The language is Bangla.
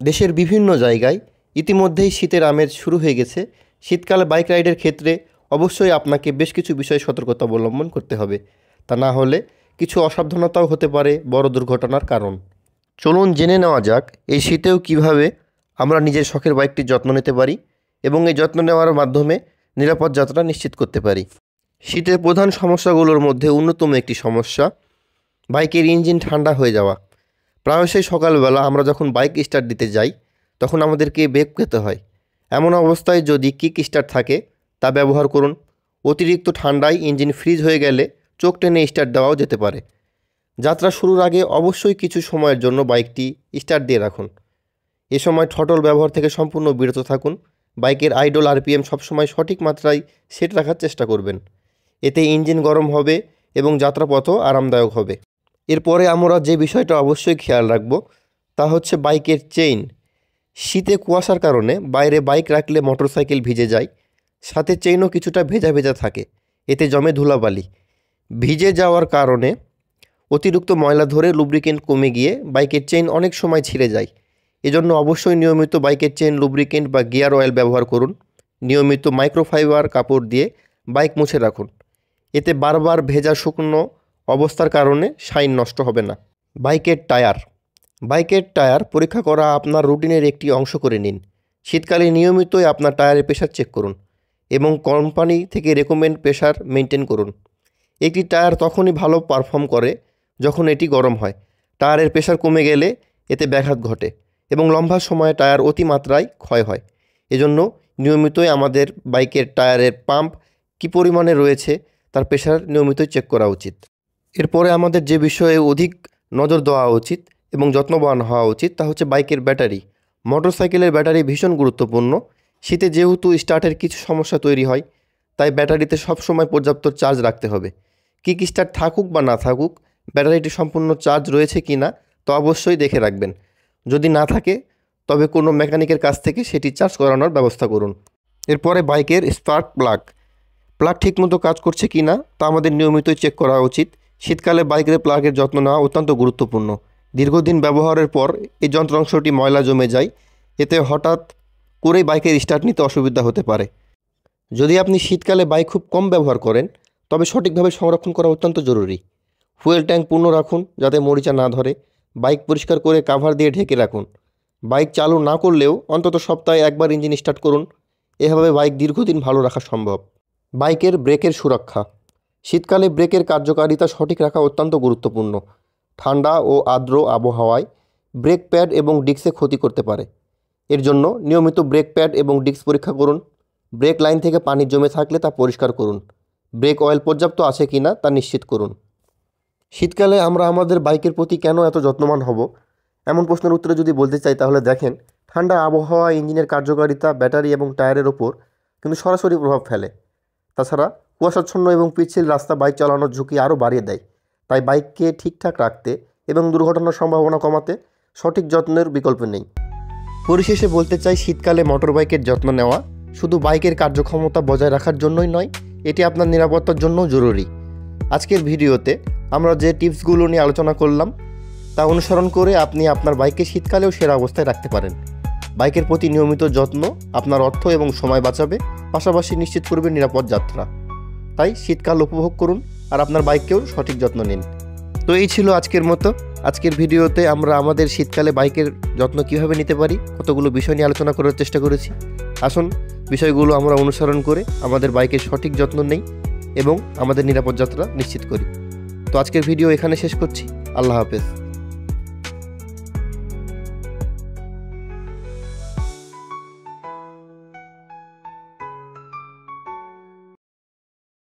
দেশের বিভিন্ন জায়গায় ইতিমধ্যেই শীতের আমেজ শুরু হয়ে গেছে। শীতকালে বাইক রাইডের ক্ষেত্রে অবশ্যই আপনাকে বেশ কিছু বিষয়ে সতর্কতা অবলম্বন করতে হবে। তা না হলে কিছু অসাবধানতাও হতে পারে বড় দুর্ঘটনার কারণ। চলুন জেনে নেওয়া যাক এই শীতেও কিভাবে আমরা নিজের শখের বাইকটির যত্ন নিতে পারি এবং এই যত্ন নেওয়ার মাধ্যমে নিরাপদ যাত্রা নিশ্চিত করতে পারি। শীতের প্রধান সমস্যাগুলোর মধ্যে অন্যতম একটি সমস্যা বাইকের ইঞ্জিন ঠান্ডা হয়ে যাওয়া। প্রায়শই সকালবেলা আমরা যখন বাইক স্টার্ট দিতে যাই তখন আমাদেরকে বেগ পেতে হয়। এমন অবস্থায় যদি কিক স্টার্ট থাকে তা ব্যবহার করুন। অতিরিক্ত ঠান্ডায় ইঞ্জিন ফ্রিজ হয়ে গেলে চোখ টেনে স্টার্ট দেওয়াও যেতে পারে। যাত্রা শুরুর আগে অবশ্যই কিছু সময়ের জন্য বাইকটি স্টার্ট দিয়ে রাখুন। এ সময় থ্রটল ব্যবহার থেকে সম্পূর্ণ বিরত থাকুন। বাইকের আইডল আরপিএম সবসময় সঠিক মাত্রায় সেট রাখার চেষ্টা করবেন। এতে ইঞ্জিন গরম হবে এবং যাত্রাপথও আরামদায়ক হবে। এরপরে আমরা যে বিষয়টা অবশ্যই খেয়াল রাখব তা হচ্ছে বাইকের চেইন। শীতে কুয়াশার কারণে বাইরে বাইক রাখলে মোটরসাইকেল ভিজে যায়, সাথে চেইনও কিছুটা ভেজা ভেজা থাকে। এতে জমে ধুলাবালি। ভিজে যাওয়ার কারণে অতিরিক্ত ময়লা ধরে লুব্রিকেন্ট কমে গিয়ে বাইকের চেইন অনেক সময় ছিঁড়ে যায়। এজন্য অবশ্যই নিয়মিত বাইকের চেইন লুব্রিকেন্ট বা গিয়ার অয়েল ব্যবহার করুন। নিয়মিত মাইক্রোফাইবার কাপড় দিয়ে বাইক মুছে রাখুন। এতে বারবার ভেজা শুকনো অবস্থার কারণে শাইন নষ্ট হবে না। বাইকের টায়ার পরীক্ষা করা আপনার রুটিনের একটি অংশ করে নিন। শীতকালে নিয়মিতই আপনার টায়ারের প্রেশার চেক করুন এবং কোম্পানি থেকে রেকমেন্ড প্রেশার মেনটেন করুন। একটি টায়ার তখনই ভালো পারফর্ম করে যখন এটি গরম হয়। টায়ারের প্রেশার কমে গেলে এতে ব্যাঘাত ঘটে এবং লম্বা সময়ে টায়ার অতিমাত্রায় ক্ষয় হয়। এজন্য নিয়মিতই আমাদের বাইকের টায়ারের পাম্প কী পরিমাণে রয়েছে তার প্রেশার নিয়মিতই চেক করা উচিত। এরপরে আমাদের যে বিষয়ে অধিক নজর দেওয়া উচিত এবং যত্নবান হওয়া উচিত তা হচ্ছে বাইকের ব্যাটারি। মোটরসাইকেলের ব্যাটারি ভীষণ গুরুত্বপূর্ণ। শীতে যেহেতু স্টার্টের কিছু সমস্যা তৈরি হয়, তাই ব্যাটারিতে সবসময় পর্যাপ্ত চার্জ রাখতে হবে। কিক স্টার্ট থাকুক বা না থাকুক, ব্যাটারিটি সম্পূর্ণ চার্জ রয়েছে কি না তা অবশ্যই দেখে রাখবেন। যদি না থাকে তবে কোনো মেকানিকের কাছ থেকে সেটি চার্জ করানোর ব্যবস্থা করুন। এরপরে বাইকের স্পার্ক প্লাগ ঠিকমতো কাজ করছে কি না তা আমাদের নিয়মিতই চেক করা উচিত। শীতকালে বাইকের প্লাগের যত্ন নেওয়া অত্যন্ত গুরুত্বপূর্ণ। দীর্ঘদিন ব্যবহারের পর এই যন্ত্রাংশটি ময়লা জমে যায়। এতে হঠাৎ করেই বাইকের স্টার্ট নিতে অসুবিধা হতে পারে। যদি আপনি শীতকালে বাইক খুব কম ব্যবহার করেন তবে সঠিকভাবে সংরক্ষণ করা অত্যন্ত জরুরি। ফুয়েল ট্যাঙ্ক পূর্ণ রাখুন যাতে মরিচা না ধরে। বাইক পরিষ্কার করে কাভার দিয়ে ঢেকে রাখুন। বাইক চালু না করলেও অন্তত সপ্তাহে একবার ইঞ্জিন স্টার্ট করুন। এভাবে বাইক দীর্ঘদিন ভালো রাখা সম্ভব। বাইকের ব্রেকের সুরক্ষা। শীতকালে ব্রেকের কার্যকারিতা সঠিক রাখা অত্যন্ত গুরুত্বপূর্ণ। ঠান্ডা ও আর্দ্র আবহাওয়ায় ব্রেক প্যাড এবং ডিস্কে ক্ষতি করতে পারে। এর জন্য নিয়মিত ব্রেক প্যাড এবং ডিস্ক পরীক্ষা করুন। ব্রেক লাইন থেকে পানি জমে থাকলে তা পরিষ্কার করুন। ব্রেক অয়েল পর্যাপ্ত আছে কি না তা নিশ্চিত করুন। শীতকালে আমরা আমাদের বাইকের প্রতি কেন এত যত্নবান হব, এমন প্রশ্নের উত্তরে যদি বলতে চাই তাহলে দেখেন, ঠান্ডা আবহাওয়া ইঞ্জিনের কার্যকারিতা, ব্যাটারি এবং টায়ারের ওপর কিন্তু সরাসরি প্রভাব ফেলে। তাছাড়া কুয়াশাচ্ছন্ন এবং পিচ্ছিল রাস্তা বাইক চালানোর ঝুঁকি আরও বাড়িয়ে দেয়। তাই বাইককে ঠিকঠাক রাখতে এবং দুর্ঘটনার সম্ভাবনা কমাতে সঠিক যত্নের বিকল্প নেই। পরিশেষে বলতে চাই, শীতকালে মোটরবাইকের যত্ন নেওয়া শুধু বাইকের কার্যক্ষমতা বজায় রাখার জন্যই নয়, এটি আপনার নিরাপত্তার জন্যও জরুরি। আজকের ভিডিওতে আমরা যে টিপসগুলো নিয়ে আলোচনা করলাম তা অনুসরণ করে আপনি আপনার বাইককে শীতকালেও সেরা অবস্থায় রাখতে পারেন। বাইকের প্রতি নিয়মিত যত্ন আপনার অর্থ এবং সময় বাঁচাবে, পাশাপাশি নিশ্চিত করবে নিরাপদ যাত্রা। তাই শীতকাল উপভোগ করুন আর আপনার বাইককেও সঠিক যত্ন নিন। তো এই ছিল আজকের মতো। আজকের ভিডিওতে আমরা আমাদের শীতকালে বাইকের যত্ন কীভাবে নিতে পারি কতগুলো বিষয় নিয়ে আলোচনা করার চেষ্টা করেছি। আসুন বিষয়গুলো আমরা অনুসরণ করে আমাদের বাইকের সঠিক যত্ন নেই এবং আমাদের নিরাপদ যাত্রা নিশ্চিত করি। তো আজকের ভিডিও এখানে শেষ করছি। আল্লাহ হাফেজ।